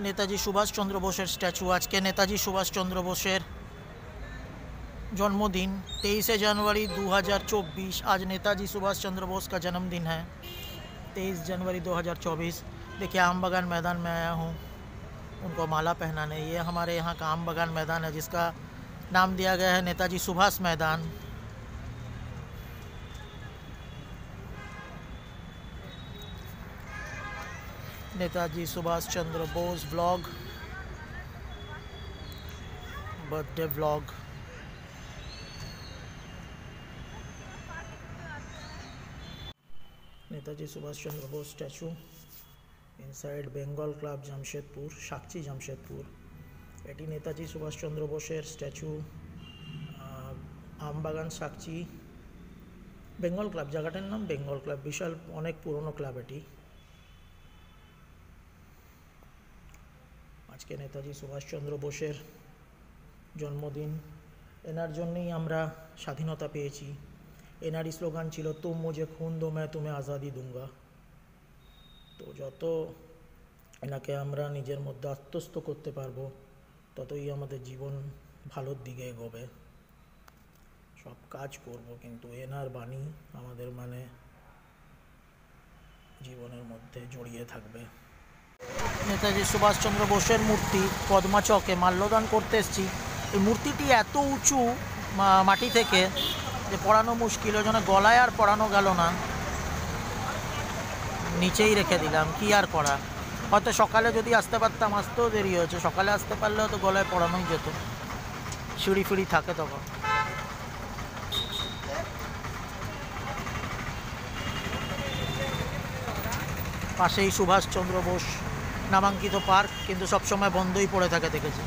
নেতাজি সুভাষচন্দ্র বোসের স্ট্যাচু। আজকে নেতাজি সুভাষচন্দ্র বোসের जन्मदिन 23 जनवरी 2024। आज नेताजी सुभाष चंद्र बोस का जन्मदिन है, 23 जनवरी 2024। देखिए आम बागान मैदान में आया हूँ उनको माला पहनाने। ये हमारे यहाँ का आम बागान मैदान है जिसका नाम दिया गया है नेताजी सुभाष मैदान। Netaji Subhash Chandra Bose vlog, birthday vlog. Netaji Subhash Chandra Bose statue inside Bengal club Jamshedpur, Sakchi Jamshedpur. एटी नेताजी सुभाष चंद्र बोसेर statue Aambagan Sakchi Bengal club. जगहटार नाम बेंगल क्लाब, विशाल अनेक पुरानो क्लाब एटी। आज के नेताजी सुभाष चंद्र बोसेर जन्मदिन। एनार जन्यई आमरा स्वाधीनता पेয়েছি। एनारी स्लोगान छिलो तुम मुझे खून दो मैं तुम्हें आज़ादी दूंगा। तो যত এনাকে আমরা নিজের মধ্যে আত্মস্থ করতে পারবো ততই আমাদের জীবন ভালোর দিকে এগোবে। সব কাজ করব কিন্তু এনার বাণী আমাদের মানে জীবনের মধ্যে জড়িয়ে থাকবে। নেতাজি সুভাষচন্দ্র বোসের মূর্তি পদ্মা চকে মাল্যদান করতে এসেছি। এই মূর্তিটি এত উঁচু মাটি থেকে যে পড়ানো মুশকিল, ওই জন্য গলায় আর পড়ানো গেল না, নিচেই রেখে দিলাম। কি আর করা, হয়তো সকালে যদি আসতে পারতাম, আসতেও দেরি হয়েছে। সকালে আসতে পারলে হয়তো গলায় পড়ানোই যেত, সিঁড়ি ফিড়ি থাকে তখন। পাশেই সুভাষচন্দ্র বোস নামাঙ্কিত পার্ক, কিন্তু সবসময় বন্ধই পড়ে থাকে দেখেছি।